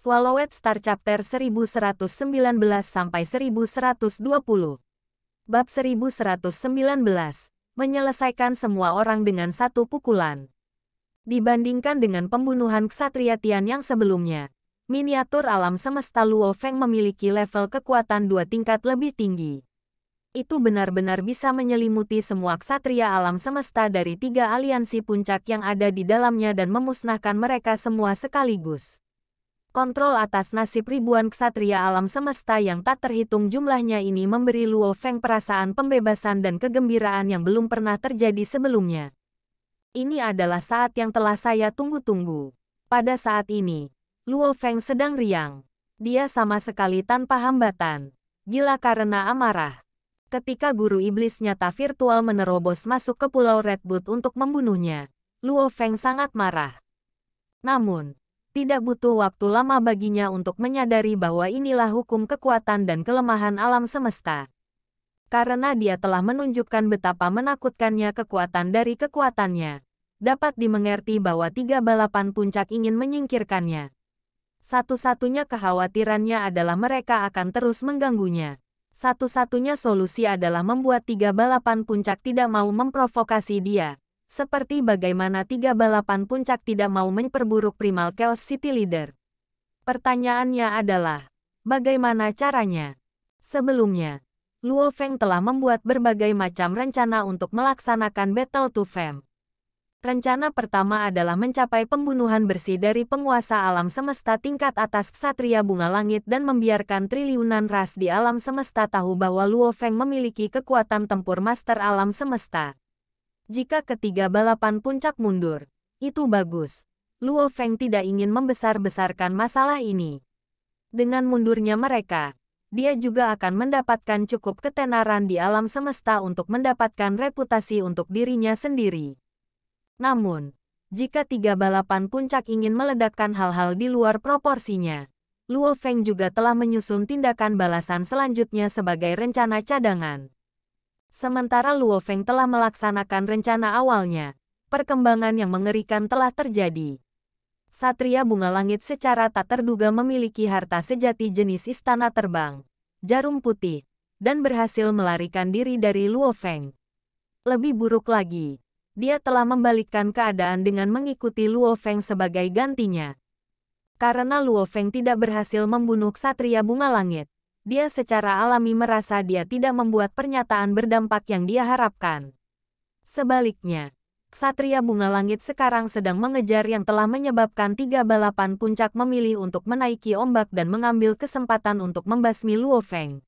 Swallowed Star Chapter 1119-1120 Bab 1119, menyelesaikan semua orang dengan satu pukulan. Dibandingkan dengan pembunuhan ksatria Tian yang sebelumnya, miniatur alam semesta Luo Feng memiliki level kekuatan 2 tingkat lebih tinggi. Itu benar-benar bisa menyelimuti semua ksatria alam semesta dari 3 aliansi puncak yang ada di dalamnya dan memusnahkan mereka semua sekaligus. Kontrol atas nasib ribuan ksatria alam semesta yang tak terhitung jumlahnya ini memberi Luo Feng perasaan pembebasan dan kegembiraan yang belum pernah terjadi sebelumnya. Ini adalah saat yang telah saya tunggu-tunggu. Pada saat ini, Luo Feng sedang riang. Dia sama sekali tanpa hambatan. Gila karena amarah. Ketika guru iblis nyata virtual menerobos masuk ke Pulau Red Boot untuk membunuhnya, Luo Feng sangat marah. Namun, tidak butuh waktu lama baginya untuk menyadari bahwa inilah hukum kekuatan dan kelemahan alam semesta. Karena dia telah menunjukkan betapa menakutkannya kekuatan dari kekuatannya, dapat dimengerti bahwa 3 balapan puncak ingin menyingkirkannya. Satu-satunya kekhawatirannya adalah mereka akan terus mengganggunya. Satu-satunya solusi adalah membuat 3 balapan puncak tidak mau memprovokasi dia. Seperti bagaimana 3 balapan puncak tidak mau memperburuk Primal Chaos City Leader. Pertanyaannya adalah, bagaimana caranya? Sebelumnya, Luo Feng telah membuat berbagai macam rencana untuk melaksanakan Battle to Fame. Rencana pertama adalah mencapai pembunuhan bersih dari penguasa alam semesta tingkat atas Ksatria Bunga Langit dan membiarkan triliunan ras di alam semesta tahu bahwa Luo Feng memiliki kekuatan tempur master alam semesta. Jika ketiga balapan puncak mundur, itu bagus. Luo Feng tidak ingin membesar-besarkan masalah ini. Dengan mundurnya mereka, dia juga akan mendapatkan cukup ketenaran di alam semesta untuk mendapatkan reputasi untuk dirinya sendiri. Namun, jika 3 balapan puncak ingin meledakkan hal-hal di luar proporsinya, Luo Feng juga telah menyusun tindakan balasan selanjutnya sebagai rencana cadangan. Sementara Luo Feng telah melaksanakan rencana awalnya, perkembangan yang mengerikan telah terjadi. Satria Bunga Langit secara tak terduga memiliki harta sejati jenis istana terbang, jarum putih, dan berhasil melarikan diri dari Luo Feng. Lebih buruk lagi, dia telah membalikkan keadaan dengan mengikuti Luo Feng sebagai gantinya. Karena Luo Feng tidak berhasil membunuh Ksatria Bunga Langit, dia secara alami merasa dia tidak membuat pernyataan berdampak yang dia harapkan. Sebaliknya, Ksatria Bunga Langit sekarang sedang mengejar yang telah menyebabkan 3 balapan puncak memilih untuk menaiki ombak dan mengambil kesempatan untuk membasmi Luo Feng.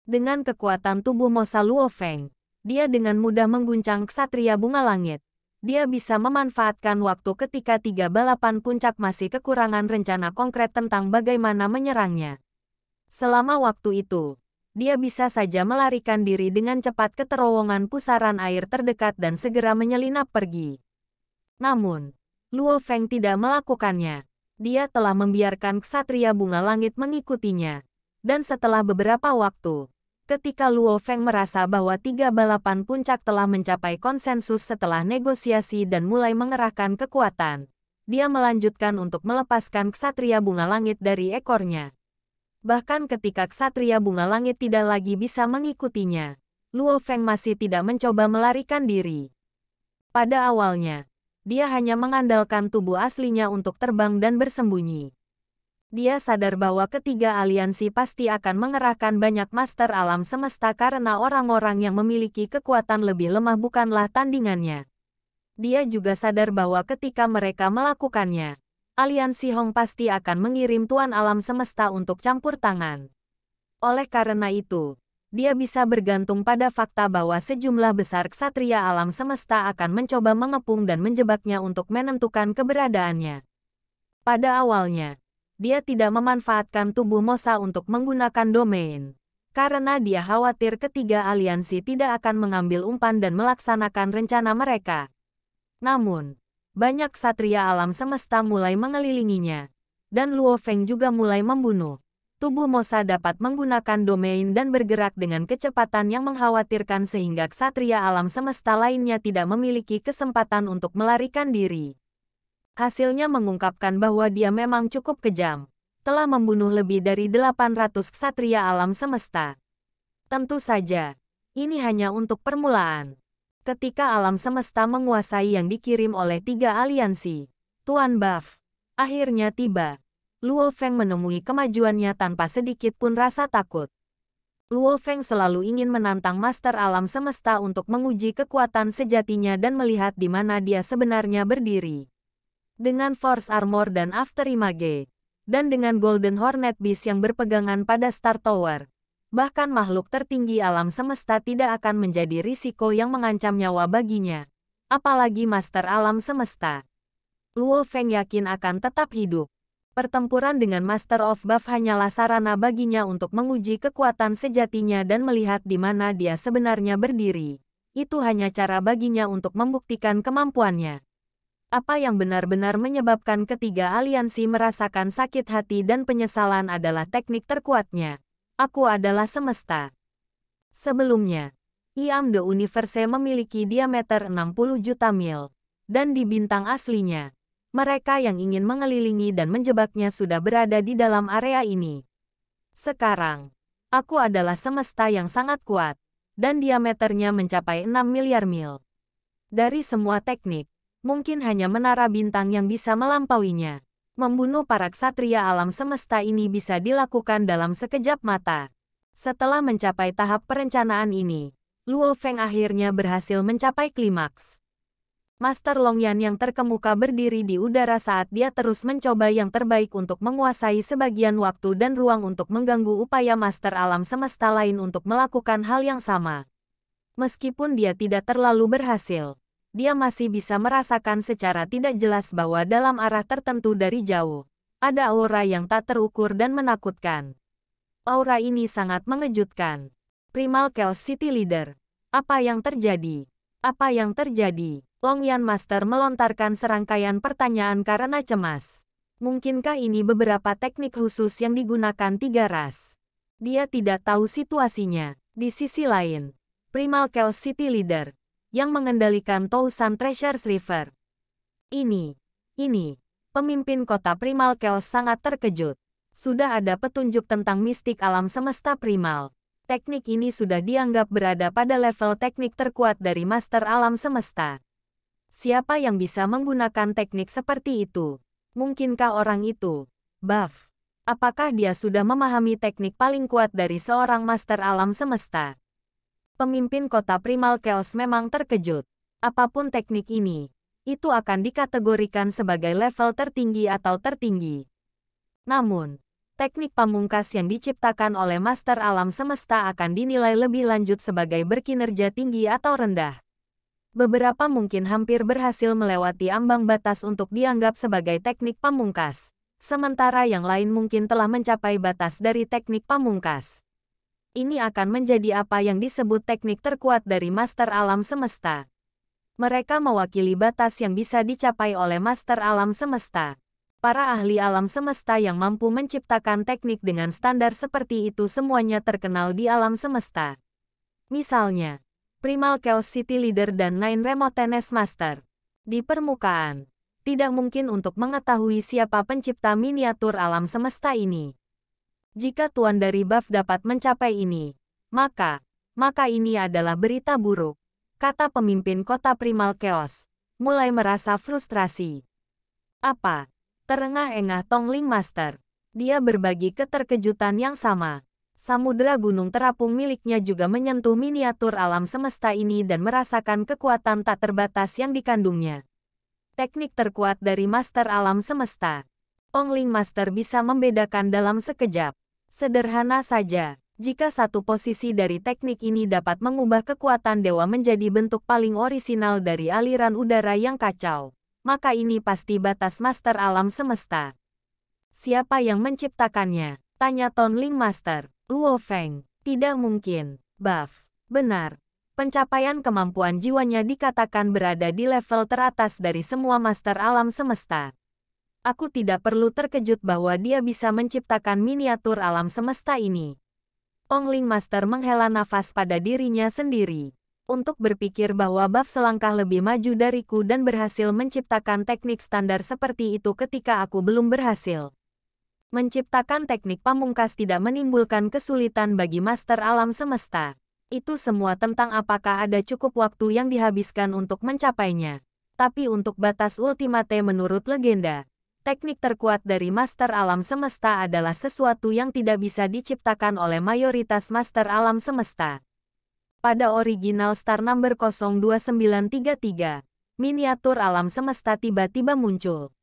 Dengan kekuatan tubuh Mosa Luo Feng, dia dengan mudah mengguncang Ksatria Bunga Langit. Dia bisa memanfaatkan waktu ketika 3 balapan puncak masih kekurangan rencana konkret tentang bagaimana menyerangnya. Selama waktu itu, dia bisa saja melarikan diri dengan cepat ke terowongan pusaran air terdekat dan segera menyelinap pergi. Namun, Luo Feng tidak melakukannya. Dia telah membiarkan Ksatria Bunga Langit mengikutinya. Dan setelah beberapa waktu, ketika Luo Feng merasa bahwa 3 balapan puncak telah mencapai konsensus setelah negosiasi dan mulai mengerahkan kekuatan, dia melanjutkan untuk melepaskan Ksatria Bunga Langit dari ekornya. Bahkan ketika Ksatria Bunga Langit tidak lagi bisa mengikutinya, Luo Feng masih tidak mencoba melarikan diri. Pada awalnya, dia hanya mengandalkan tubuh aslinya untuk terbang dan bersembunyi. Dia sadar bahwa ketiga aliansi pasti akan mengerahkan banyak master alam semesta karena orang-orang yang memiliki kekuatan lebih lemah bukanlah tandingannya. Dia juga sadar bahwa ketika mereka melakukannya, aliansi Hong pasti akan mengirim Tuan Alam Semesta untuk campur tangan. Oleh karena itu, dia bisa bergantung pada fakta bahwa sejumlah besar ksatria alam semesta akan mencoba mengepung dan menjebaknya untuk menentukan keberadaannya. Pada awalnya, dia tidak memanfaatkan tubuh Mosa untuk menggunakan domain, karena dia khawatir ketiga aliansi tidak akan mengambil umpan dan melaksanakan rencana mereka. Namun, banyak ksatria alam semesta mulai mengelilinginya, dan Luo Feng juga mulai membunuh. Tubuh Mosa dapat menggunakan domain dan bergerak dengan kecepatan yang mengkhawatirkan sehingga ksatria alam semesta lainnya tidak memiliki kesempatan untuk melarikan diri. Hasilnya mengungkapkan bahwa dia memang cukup kejam. telah membunuh lebih dari 800 ksatria alam semesta. Tentu saja, ini hanya untuk permulaan. Ketika alam semesta menguasai yang dikirim oleh 3 aliansi, Tuan Buff akhirnya tiba. Luo Feng menemui kemajuannya tanpa sedikit pun rasa takut. Luo Feng selalu ingin menantang Master Alam Semesta untuk menguji kekuatan sejatinya dan melihat di mana dia sebenarnya berdiri. Dengan Force Armor dan Afterimage, dan dengan Golden Hornet Beast yang berpegangan pada Star Tower, bahkan makhluk tertinggi alam semesta tidak akan menjadi risiko yang mengancam nyawa baginya. Apalagi Master Alam Semesta. Luo Feng yakin akan tetap hidup. Pertempuran dengan Master of Buff hanyalah sarana baginya untuk menguji kekuatan sejatinya dan melihat di mana dia sebenarnya berdiri. Itu hanya cara baginya untuk membuktikan kemampuannya. Apa yang benar-benar menyebabkan ketiga aliansi merasakan sakit hati dan penyesalan adalah teknik terkuatnya. Aku adalah semesta. Sebelumnya, Iam the Universe memiliki diameter 60 juta mil. Dan di bintang aslinya, mereka yang ingin mengelilingi dan menjebaknya sudah berada di dalam area ini. Sekarang, aku adalah semesta yang sangat kuat, dan diameternya mencapai 6 miliar mil. Dari semua teknik, mungkin hanya menara bintang yang bisa melampauinya. Membunuh para ksatria alam semesta ini bisa dilakukan dalam sekejap mata. Setelah mencapai tahap perencanaan ini, Luo Feng akhirnya berhasil mencapai klimaks. Master Longyan yang terkemuka berdiri di udara saat dia terus mencoba yang terbaik untuk menguasai sebagian waktu dan ruang untuk mengganggu upaya Master Alam Semesta lain untuk melakukan hal yang sama. Meskipun dia tidak terlalu berhasil, dia masih bisa merasakan secara tidak jelas bahwa dalam arah tertentu dari jauh, ada aura yang tak terukur dan menakutkan. Aura ini sangat mengejutkan. Primal Chaos City Leader. Apa yang terjadi? Apa yang terjadi? Longyan Master melontarkan serangkaian pertanyaan karena cemas. Mungkinkah ini beberapa teknik khusus yang digunakan 3 ras? Dia tidak tahu situasinya. Di sisi lain, Primal Chaos City Leader, yang mengendalikan Tousan Treasures River. Ini, pemimpin kota Primal Chaos sangat terkejut. Sudah ada petunjuk tentang mistik alam semesta primal. Teknik ini sudah dianggap berada pada level teknik terkuat dari Master Alam Semesta. Siapa yang bisa menggunakan teknik seperti itu? Mungkinkah orang itu, Buff? Apakah dia sudah memahami teknik paling kuat dari seorang Master Alam Semesta? Pemimpin kota Primal Chaos memang terkejut. Apapun teknik ini, itu akan dikategorikan sebagai level tertinggi atau tertinggi. Namun, teknik pamungkas yang diciptakan oleh Master Alam Semesta akan dinilai lebih lanjut sebagai berkinerja tinggi atau rendah. Beberapa mungkin hampir berhasil melewati ambang batas untuk dianggap sebagai teknik pamungkas, sementara yang lain mungkin telah mencapai batas dari teknik pamungkas. Ini akan menjadi apa yang disebut teknik terkuat dari Master Alam Semesta. Mereka mewakili batas yang bisa dicapai oleh Master Alam Semesta. Para ahli alam semesta yang mampu menciptakan teknik dengan standar seperti itu semuanya terkenal di alam semesta. Misalnya, Primal Chaos City Leader dan Nine Remoteness Master. Di permukaan, tidak mungkin untuk mengetahui siapa pencipta miniatur alam semesta ini. Jika Tuan dari Buff dapat mencapai ini, maka ini adalah berita buruk, kata pemimpin kota Primal Chaos, mulai merasa frustrasi. Apa? Terengah-engah Tongling Master. Dia berbagi keterkejutan yang sama. Samudera gunung terapung miliknya juga menyentuh miniatur alam semesta ini dan merasakan kekuatan tak terbatas yang dikandungnya. Teknik terkuat dari Master Alam Semesta. Tongling Master bisa membedakan dalam sekejap. Sederhana saja, jika satu posisi dari teknik ini dapat mengubah kekuatan dewa menjadi bentuk paling orisinal dari aliran udara yang kacau, maka ini pasti batas Master Alam Semesta. Siapa yang menciptakannya? Tanya Tongling Master. Luo Feng. Tidak mungkin. Buff. Benar. Pencapaian kemampuan jiwanya dikatakan berada di level teratas dari semua Master Alam Semesta. Aku tidak perlu terkejut bahwa dia bisa menciptakan miniatur alam semesta ini. Tongling Master menghela nafas pada dirinya sendiri. Untuk berpikir bahwa Buff selangkah lebih maju dariku dan berhasil menciptakan teknik standar seperti itu ketika aku belum berhasil. Menciptakan teknik pamungkas tidak menimbulkan kesulitan bagi Master Alam Semesta. Itu semua tentang apakah ada cukup waktu yang dihabiskan untuk mencapainya. Tapi untuk batas ultimate menurut legenda, teknik terkuat dari Master Alam Semesta adalah sesuatu yang tidak bisa diciptakan oleh mayoritas Master Alam Semesta. Pada original Star Number 02933, miniatur alam semesta tiba-tiba muncul.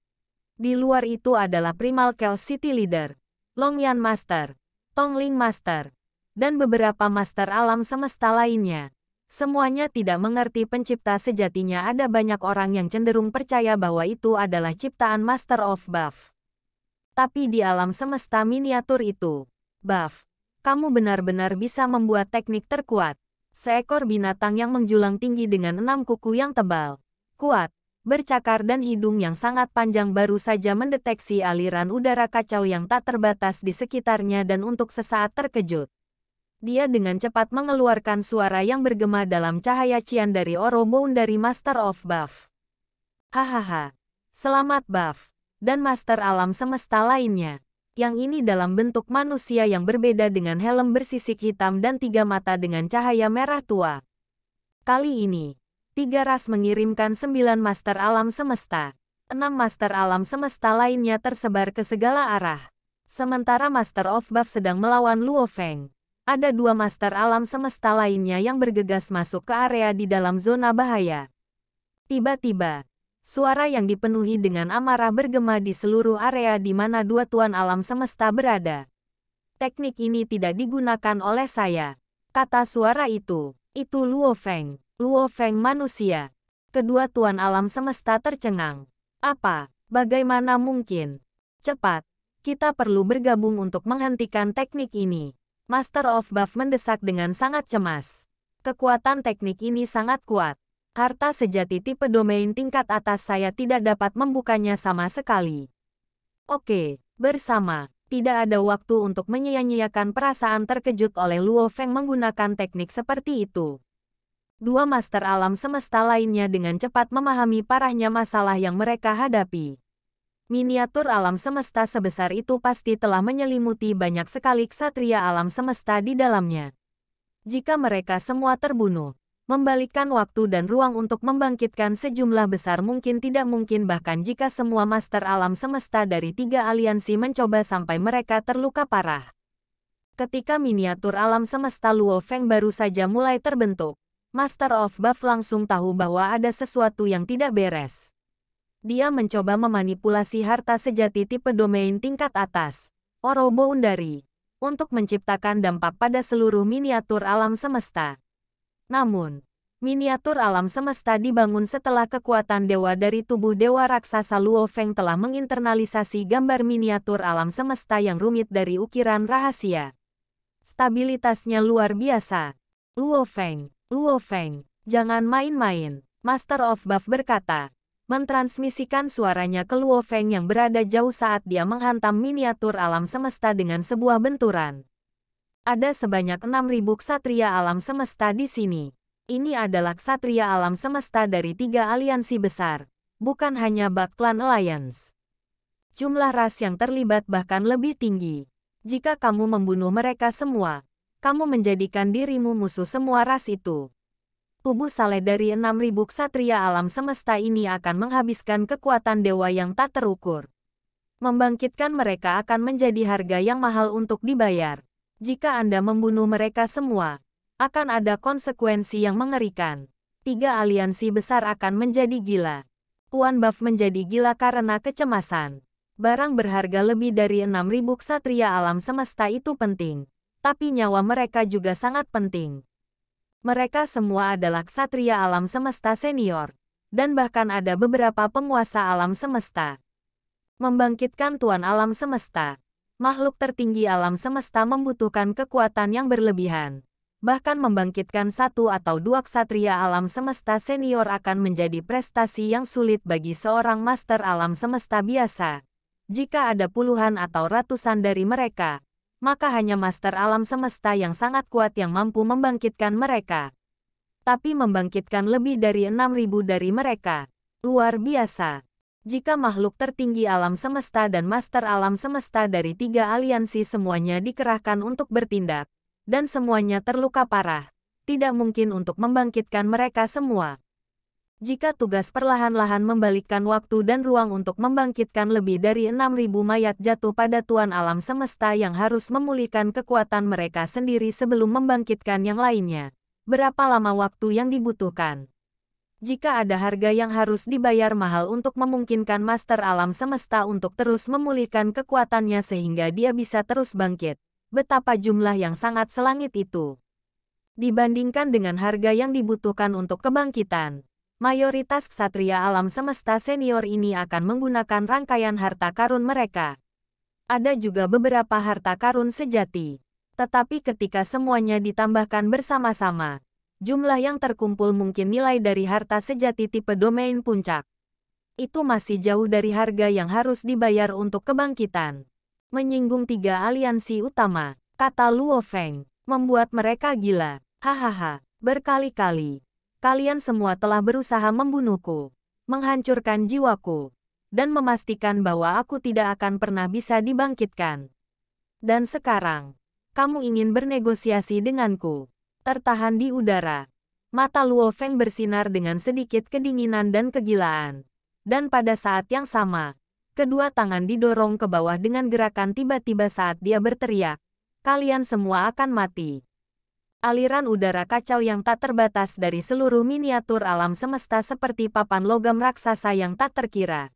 Di luar itu adalah Primal Chaos City Leader, Longyan Master, Tongling Master, dan beberapa master alam semesta lainnya. Semuanya tidak mengerti pencipta sejatinya. Ada banyak orang yang cenderung percaya bahwa itu adalah ciptaan Master of Buff. Tapi di alam semesta miniatur itu, Buff, kamu benar-benar bisa membuat teknik terkuat. Seekor binatang yang menjulang tinggi dengan 6 kuku yang tebal, kuat, bercakar dan hidung yang sangat panjang baru saja mendeteksi aliran udara kacau yang tak terbatas di sekitarnya dan untuk sesaat terkejut. Dia dengan cepat mengeluarkan suara yang bergema dalam cahaya cian dari Oroboun dari Master of Buff. Hahaha, selamat Buff, dan Master Alam Semesta lainnya. Yang ini dalam bentuk manusia yang berbeda dengan helm bersisik hitam dan 3 mata dengan cahaya merah tua. Kali ini, 3 ras mengirimkan 9 Master Alam Semesta. 6 Master Alam Semesta lainnya tersebar ke segala arah. Sementara Master of Buff sedang melawan Luo Feng. Ada 2 Master Alam Semesta lainnya yang bergegas masuk ke area di dalam zona bahaya. Tiba-tiba, suara yang dipenuhi dengan amarah bergema di seluruh area di mana 2 Tuan Alam Semesta berada. Teknik ini tidak digunakan oleh saya, kata suara itu. Itu Luo Feng. Luo Feng manusia. Kedua Tuan Alam Semesta tercengang. Apa? Bagaimana mungkin? Cepat, kita perlu bergabung untuk menghentikan teknik ini. Master of Buff mendesak dengan sangat cemas. Kekuatan teknik ini sangat kuat. Harta sejati tipe domain tingkat atas saya tidak dapat membukanya sama sekali. Oke, bersama. Tidak ada waktu untuk menyia-nyiakan perasaan terkejut oleh Luo Feng menggunakan teknik seperti itu. 2 Master Alam Semesta lainnya dengan cepat memahami parahnya masalah yang mereka hadapi. Miniatur alam semesta sebesar itu pasti telah menyelimuti banyak sekali ksatria alam semesta di dalamnya. Jika mereka semua terbunuh, membalikkan waktu dan ruang untuk membangkitkan sejumlah besar mungkin tidak mungkin bahkan jika semua Master Alam Semesta dari 3 aliansi mencoba sampai mereka terluka parah. Ketika miniatur alam semesta Luo Feng baru saja mulai terbentuk, Master of Buff langsung tahu bahwa ada sesuatu yang tidak beres. Dia mencoba memanipulasi harta sejati tipe domain tingkat atas, Oroboun dari, untuk menciptakan dampak pada seluruh miniatur alam semesta. Namun, miniatur alam semesta dibangun setelah kekuatan dewa dari tubuh dewa raksasa Luo Feng telah menginternalisasi gambar miniatur alam semesta yang rumit dari ukiran rahasia. Stabilitasnya luar biasa. Luo Feng, jangan main-main, Master of Buff berkata, mentransmisikan suaranya ke Luo Feng yang berada jauh saat dia menghantam miniatur alam semesta dengan sebuah benturan. Ada sebanyak 6.000 ksatria alam semesta di sini. Ini adalah ksatria alam semesta dari 3 aliansi besar, bukan hanya Bak Clan Alliance. Jumlah ras yang terlibat bahkan lebih tinggi. Jika kamu membunuh mereka semua, kamu menjadikan dirimu musuh semua ras itu. Tubuh saleh dari 6.000 ksatria alam semesta ini akan menghabiskan kekuatan dewa yang tak terukur. Membangkitkan mereka akan menjadi harga yang mahal untuk dibayar. Jika Anda membunuh mereka semua, akan ada konsekuensi yang mengerikan. 3 aliansi besar akan menjadi gila. Tuan Buff menjadi gila karena kecemasan. Barang berharga lebih dari 6.000 ksatria alam semesta itu penting. Tapi nyawa mereka juga sangat penting. Mereka semua adalah ksatria alam semesta senior, dan bahkan ada beberapa penguasa alam semesta. Membangkitkan Tuan Alam Semesta, makhluk tertinggi alam semesta membutuhkan kekuatan yang berlebihan. Bahkan membangkitkan 1 atau 2 ksatria alam semesta senior akan menjadi prestasi yang sulit bagi seorang master alam semesta biasa. Jika ada puluhan atau ratusan dari mereka, maka hanya Master Alam Semesta yang sangat kuat yang mampu membangkitkan mereka. Tapi membangkitkan lebih dari 6.000 dari mereka, luar biasa. Jika makhluk tertinggi alam semesta dan master alam semesta dari 3 aliansi semuanya dikerahkan untuk bertindak, dan semuanya terluka parah, tidak mungkin untuk membangkitkan mereka semua. Jika tugas perlahan-lahan membalikkan waktu dan ruang untuk membangkitkan lebih dari 6.000 mayat jatuh pada Tuan Alam Semesta yang harus memulihkan kekuatan mereka sendiri sebelum membangkitkan yang lainnya, berapa lama waktu yang dibutuhkan? Jika ada harga yang harus dibayar mahal untuk memungkinkan Master Alam Semesta untuk terus memulihkan kekuatannya sehingga dia bisa terus bangkit, betapa jumlah yang sangat selangit itu. Dibandingkan dengan harga yang dibutuhkan untuk kebangkitan, mayoritas ksatria alam semesta senior ini akan menggunakan rangkaian harta karun mereka. Ada juga beberapa harta karun sejati. Tetapi ketika semuanya ditambahkan bersama-sama, jumlah yang terkumpul mungkin nilai dari harta sejati tipe domain puncak. Itu masih jauh dari harga yang harus dibayar untuk kebangkitan. Menyinggung 3 aliansi utama, kata Luo Feng, membuat mereka gila. Hahaha, berkali-kali. Kalian semua telah berusaha membunuhku, menghancurkan jiwaku, dan memastikan bahwa aku tidak akan pernah bisa dibangkitkan. Dan sekarang, kamu ingin bernegosiasi denganku. Tertahan di udara. Mata Luo Feng bersinar dengan sedikit kedinginan dan kegilaan. Dan pada saat yang sama, kedua tangan didorong ke bawah dengan gerakan tiba-tiba saat dia berteriak, "Kalian semua akan mati." Aliran udara kacau yang tak terbatas dari seluruh miniatur alam semesta seperti papan logam raksasa yang tak terkira.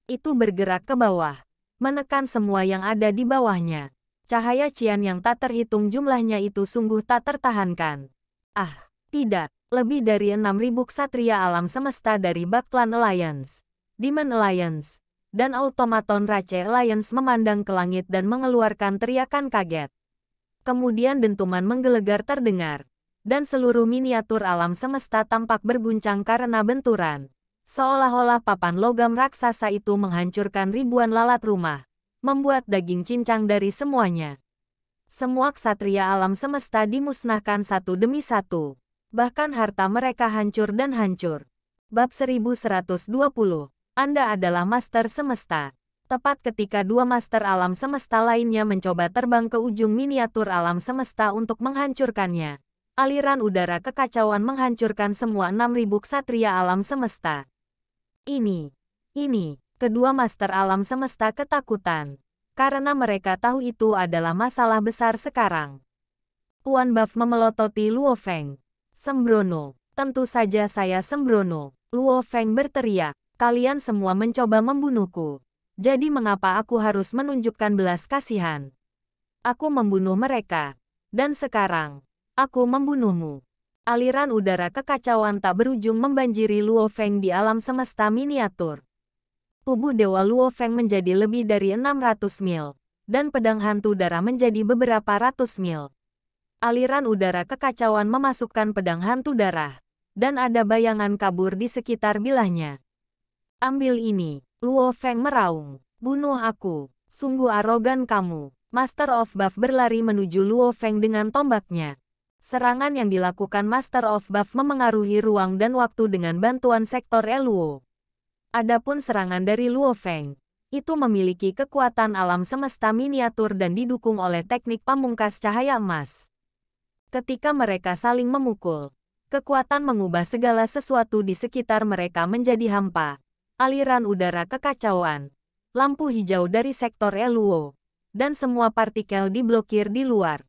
Itu bergerak ke bawah, menekan semua yang ada di bawahnya. Cahaya cian yang tak terhitung jumlahnya itu sungguh tak tertahankan. Ah, tidak. Lebih dari 6.000 ksatria alam semesta dari Baklan Alliance, Demon Alliance, dan Automaton Rache Alliance memandang ke langit dan mengeluarkan teriakan kaget. Kemudian dentuman menggelegar terdengar, dan seluruh miniatur alam semesta tampak berguncang karena benturan. Seolah-olah papan logam raksasa itu menghancurkan ribuan lalat rumah, membuat daging cincang dari semuanya. Semua ksatria alam semesta dimusnahkan satu demi satu. Bahkan harta mereka hancur dan hancur. Bab 1120. Anda adalah Master Semesta. Tepat ketika 2 Master Alam Semesta lainnya mencoba terbang ke ujung miniatur alam semesta untuk menghancurkannya, aliran udara kekacauan menghancurkan semua 6.000 ksatria alam semesta. Ini, kedua Master Alam Semesta ketakutan, karena mereka tahu itu adalah masalah besar sekarang. Tuan Buff memelototi Luo Feng. Sembrono, tentu saja saya sembrono. Luo Feng berteriak, kalian semua mencoba membunuhku. Jadi mengapa aku harus menunjukkan belas kasihan? Aku membunuh mereka. Dan sekarang, aku membunuhmu. Aliran udara kekacauan tak berujung membanjiri Luo Feng di alam semesta miniatur. Tubuh Dewa Luo Feng menjadi lebih dari 600 mil, dan pedang hantu darah menjadi beberapa ratus mil. Aliran udara kekacauan memasukkan pedang hantu darah, dan ada bayangan kabur di sekitar bilahnya. Ambil ini. Luo Feng meraung. Bunuh aku. Sungguh arogan kamu. Master of Buff berlari menuju Luo Feng dengan tombaknya. Serangan yang dilakukan Master of Buff memengaruhi ruang dan waktu dengan bantuan sektor Eluo. Adapun serangan dari Luo Feng, itu memiliki kekuatan alam semesta miniatur dan didukung oleh teknik pamungkas cahaya emas. Ketika mereka saling memukul, kekuatan mengubah segala sesuatu di sekitar mereka menjadi hampa. Aliran udara kekacauan, lampu hijau dari sektor Eluo, dan semua partikel diblokir di luar.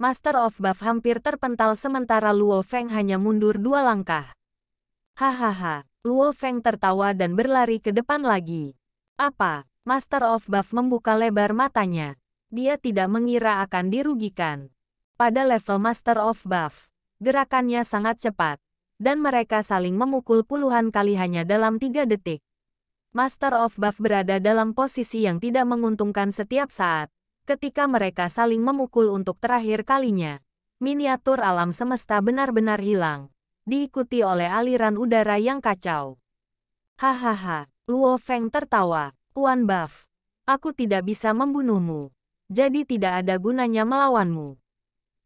Master of Buff hampir terpental sementara Luo Feng hanya mundur 2 langkah. Hahaha, Luo Feng tertawa dan berlari ke depan lagi. Apa? Master of Buff membuka lebar matanya. Dia tidak mengira akan dirugikan. Pada level Master of Buff, gerakannya sangat cepat. Dan mereka saling memukul puluhan kali hanya dalam 3 detik. Master of Buff berada dalam posisi yang tidak menguntungkan setiap saat, ketika mereka saling memukul untuk terakhir kalinya. Miniatur alam semesta benar-benar hilang, diikuti oleh aliran udara yang kacau. Hahaha, Luo Feng tertawa. Tuan Buff, aku tidak bisa membunuhmu, jadi tidak ada gunanya melawanmu.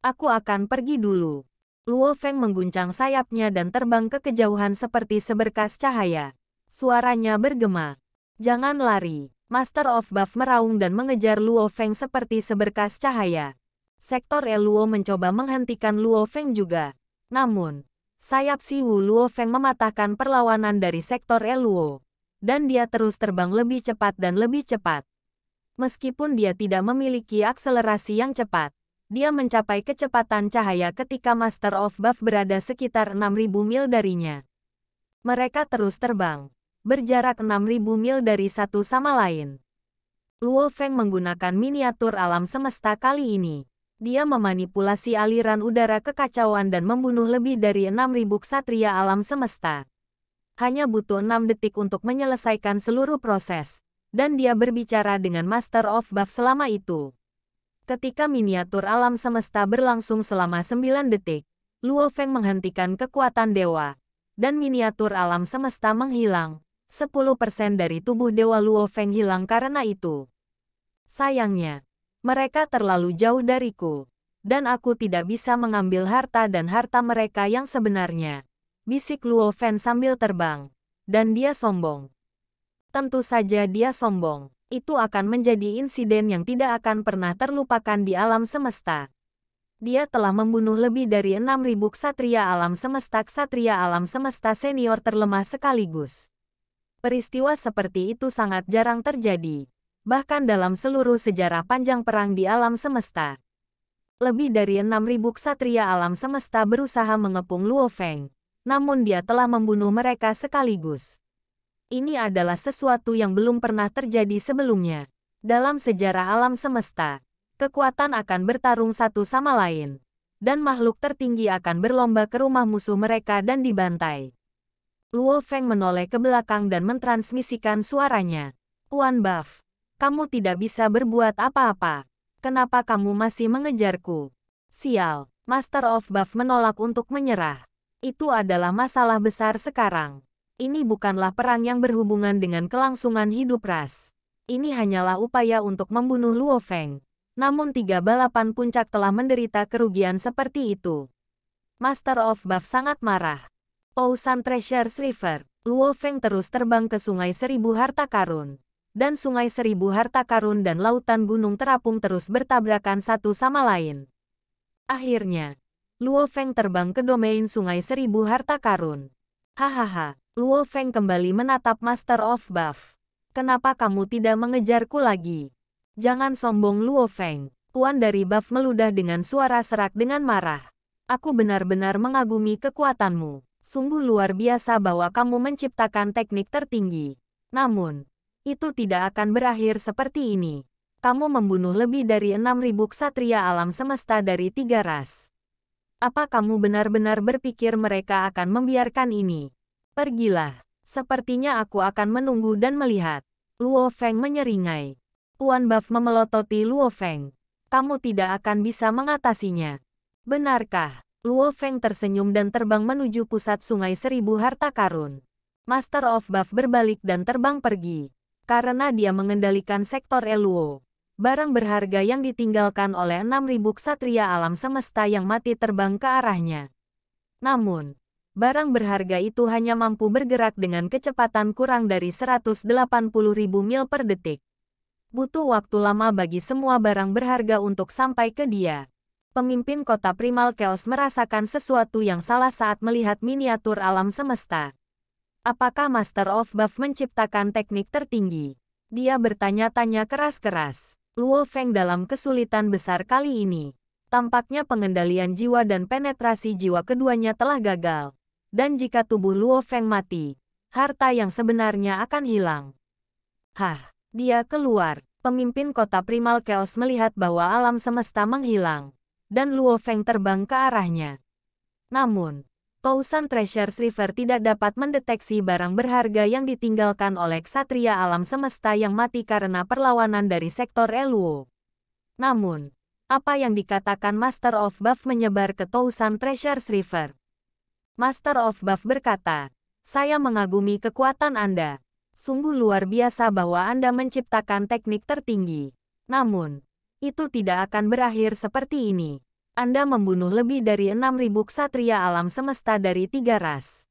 Aku akan pergi dulu. Luo Feng mengguncang sayapnya dan terbang ke kejauhan seperti seberkas cahaya. Suaranya bergema. Jangan lari. Master of Buff meraung dan mengejar Luo Feng seperti seberkas cahaya. Sektor Luo mencoba menghentikan Luo Feng juga. Namun, sayap si Wu Luo Feng mematahkan perlawanan dari sektor Luo. Dan dia terus terbang lebih cepat dan lebih cepat. Meskipun dia tidak memiliki akselerasi yang cepat, dia mencapai kecepatan cahaya ketika Master of Buff berada sekitar 6.000 mil darinya. Mereka terus terbang, berjarak 6.000 mil dari satu sama lain. Luo Feng menggunakan miniatur alam semesta kali ini. Dia memanipulasi aliran udara kekacauan dan membunuh lebih dari 6.000 ksatria alam semesta. Hanya butuh 6 detik untuk menyelesaikan seluruh proses, dan dia berbicara dengan Master of Buff selama itu. Ketika miniatur alam semesta berlangsung selama 9 detik, Luo Feng menghentikan kekuatan dewa, dan miniatur alam semesta menghilang. 10% dari tubuh Dewa Luo Feng hilang karena itu. Sayangnya, mereka terlalu jauh dariku, dan aku tidak bisa mengambil harta dan harta mereka yang sebenarnya. Bisik Luo Feng sambil terbang, dan dia sombong. Tentu saja dia sombong. Itu akan menjadi insiden yang tidak akan pernah terlupakan di alam semesta. Dia telah membunuh lebih dari 6.000 ksatria alam semesta senior terlemah sekaligus. Peristiwa seperti itu sangat jarang terjadi, bahkan dalam seluruh sejarah panjang perang di alam semesta. Lebih dari 6.000 ksatria alam semesta berusaha mengepung Luo Feng, namun dia telah membunuh mereka sekaligus. Ini adalah sesuatu yang belum pernah terjadi sebelumnya. Dalam sejarah alam semesta, kekuatan akan bertarung satu sama lain, dan makhluk tertinggi akan berlomba ke rumah musuh mereka dan dibantai. Luo Feng menoleh ke belakang dan mentransmisikan suaranya. Tuan Buff, kamu tidak bisa berbuat apa-apa. Kenapa kamu masih mengejarku? Sial, Master of Buff menolak untuk menyerah. Itu adalah masalah besar sekarang. Ini bukanlah perang yang berhubungan dengan kelangsungan hidup ras. Ini hanyalah upaya untuk membunuh Luo Feng. Namun 3 balapan puncak telah menderita kerugian seperti itu. Master of Buff sangat marah. Pausan Treasures River, Luo Feng terus terbang ke Sungai Seribu Harta Karun. Dan Sungai Seribu Harta Karun dan Lautan Gunung Terapung terus bertabrakan satu sama lain. Akhirnya, Luo Feng terbang ke domain Sungai Seribu Harta Karun. Hahaha, Luo Feng kembali menatap Master of Buff. Kenapa kamu tidak mengejarku lagi? Jangan sombong Luo Feng. Tuan dari Buff meludah dengan suara serak dengan marah. Aku benar-benar mengagumi kekuatanmu. Sungguh luar biasa bahwa kamu menciptakan teknik tertinggi. Namun, itu tidak akan berakhir seperti ini. Kamu membunuh lebih dari 6.000 ksatria alam semesta dari 3 ras. Apa kamu benar-benar berpikir mereka akan membiarkan ini? Pergilah. Sepertinya aku akan menunggu dan melihat. Luo Feng menyeringai. Tuan Buff memelototi Luo Feng. Kamu tidak akan bisa mengatasinya. Benarkah? Luo Feng tersenyum dan terbang menuju pusat Sungai Seribu Harta Karun. Master of Buff berbalik dan terbang pergi. Karena dia mengendalikan sektor Luo. Barang berharga yang ditinggalkan oleh 6.000 ksatria alam semesta yang mati terbang ke arahnya. Namun, barang berharga itu hanya mampu bergerak dengan kecepatan kurang dari 180.000 mil per detik. Butuh waktu lama bagi semua barang berharga untuk sampai ke dia. Pemimpin kota Primal Chaos merasakan sesuatu yang salah saat melihat miniatur alam semesta. Apakah Master of Buff menciptakan teknik tertinggi? Dia bertanya-tanya keras-keras. Luo Feng dalam kesulitan besar kali ini. Tampaknya pengendalian jiwa dan penetrasi jiwa keduanya telah gagal. Dan jika tubuh Luo Feng mati, harta yang sebenarnya akan hilang. Hah, dia keluar. Pemimpin kota Primal Chaos melihat bahwa alam semesta menghilang. Dan Luo Feng terbang ke arahnya. Namun, Pausan Treasures River tidak dapat mendeteksi barang berharga yang ditinggalkan oleh ksatria alam semesta yang mati karena perlawanan dari sektor Luo. Namun, apa yang dikatakan Master of Buff menyebar ke Pausan Treasures River. Master of Buff berkata, saya mengagumi kekuatan Anda. Sungguh luar biasa bahwa Anda menciptakan teknik tertinggi. Namun, itu tidak akan berakhir seperti ini. Anda membunuh lebih dari 6.000 ksatria alam semesta dari 3 ras.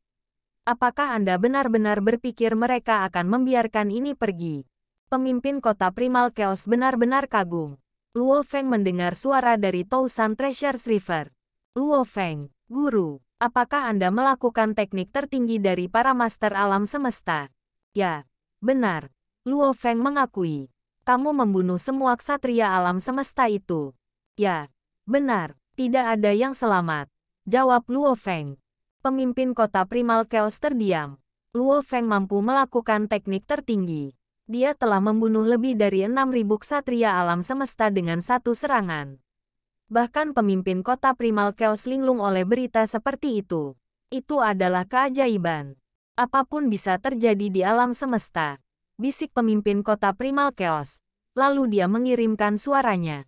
Apakah Anda benar-benar berpikir mereka akan membiarkan ini pergi? Pemimpin kota Primal Chaos benar-benar kagum. Luo Feng mendengar suara dari Tousan Treasures River. Luo Feng, guru, apakah Anda melakukan teknik tertinggi dari para master alam semesta? Ya, benar. Luo Feng mengakui. Kamu membunuh semua ksatria alam semesta itu. Ya, benar. Tidak ada yang selamat. Jawab Luo Feng. Pemimpin kota Primal Chaos terdiam. Luo Feng mampu melakukan teknik tertinggi. Dia telah membunuh lebih dari 6.000 ksatria alam semesta dengan satu serangan. Bahkan pemimpin kota Primal Chaos linglung oleh berita seperti itu. Itu adalah keajaiban. Apapun bisa terjadi di alam semesta. Bisik pemimpin kota Primal Chaos. Lalu dia mengirimkan suaranya.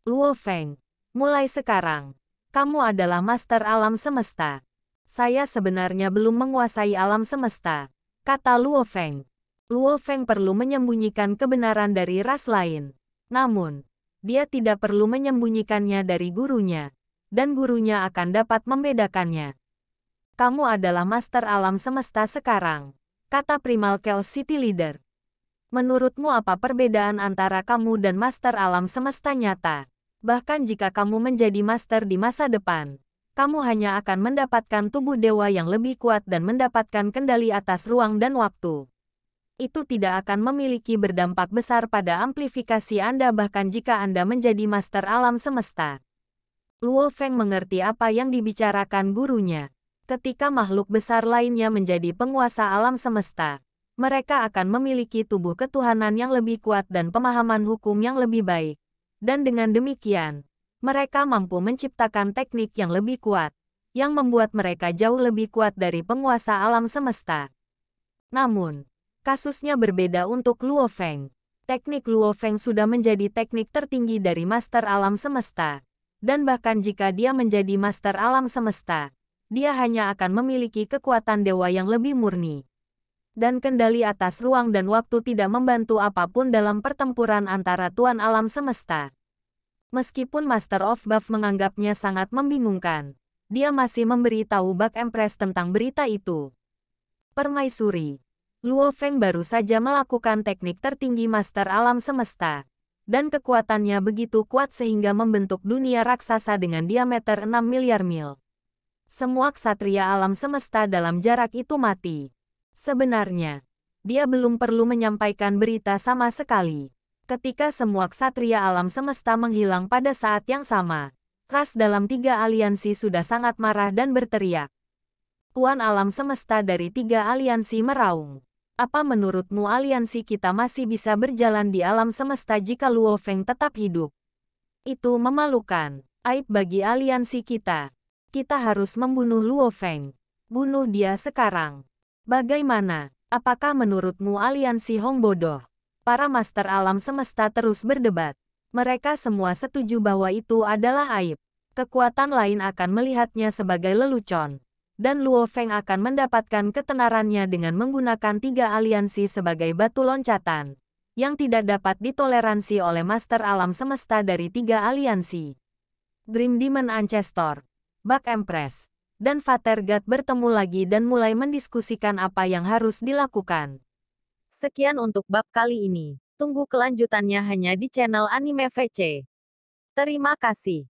Luo Feng, mulai sekarang, kamu adalah master alam semesta. Saya sebenarnya belum menguasai alam semesta, kata Luo Feng. Luo Feng perlu menyembunyikan kebenaran dari ras lain. Namun, dia tidak perlu menyembunyikannya dari gurunya. Dan gurunya akan dapat membedakannya. Kamu adalah master alam semesta sekarang, kata Primal Chaos City Leader. Menurutmu apa perbedaan antara kamu dan master alam semesta nyata? Bahkan jika kamu menjadi master di masa depan, kamu hanya akan mendapatkan tubuh dewa yang lebih kuat dan mendapatkan kendali atas ruang dan waktu. Itu tidak akan memiliki berdampak besar pada amplifikasi Anda bahkan jika Anda menjadi master alam semesta. Luo Feng mengerti apa yang dibicarakan gurunya. Ketika makhluk besar lainnya menjadi penguasa alam semesta, mereka akan memiliki tubuh ketuhanan yang lebih kuat dan pemahaman hukum yang lebih baik. Dan dengan demikian, mereka mampu menciptakan teknik yang lebih kuat, yang membuat mereka jauh lebih kuat dari penguasa alam semesta. Namun, kasusnya berbeda untuk Luo Feng. Teknik Luo Feng sudah menjadi teknik tertinggi dari master alam semesta. Dan bahkan jika dia menjadi master alam semesta, dia hanya akan memiliki kekuatan dewa yang lebih murni. Dan kendali atas ruang dan waktu tidak membantu apapun dalam pertempuran antara Tuan Alam Semesta. Meskipun Master of Buff menganggapnya sangat membingungkan, dia masih memberitahu Bak Empress tentang berita itu. Permaisuri, Luo Feng baru saja melakukan teknik tertinggi Master Alam Semesta, dan kekuatannya begitu kuat sehingga membentuk dunia raksasa dengan diameter 6 miliar mil. Semua ksatria alam semesta dalam jarak itu mati. Sebenarnya, dia belum perlu menyampaikan berita sama sekali. Ketika semua ksatria alam semesta menghilang pada saat yang sama, ras dalam 3 aliansi sudah sangat marah dan berteriak. Tuan alam semesta dari 3 aliansi meraung. Apa menurutmu aliansi kita masih bisa berjalan di alam semesta jika Luo Feng tetap hidup? Itu memalukan. Aib bagi aliansi kita. Kita harus membunuh Luo Feng. Bunuh dia sekarang. Bagaimana? Apakah menurutmu aliansi Hong bodoh? Para master alam semesta terus berdebat. Mereka semua setuju bahwa itu adalah aib. Kekuatan lain akan melihatnya sebagai lelucon. Dan Luo Feng akan mendapatkan ketenarannya dengan menggunakan 3 aliansi sebagai batu loncatan. Yang tidak dapat ditoleransi oleh master alam semesta dari 3 aliansi. Dream Demon Ancestor, Bak Empress, dan Father God bertemu lagi dan mulai mendiskusikan apa yang harus dilakukan. Sekian untuk bab kali ini. Tunggu kelanjutannya hanya di channel Anime VC. Terima kasih.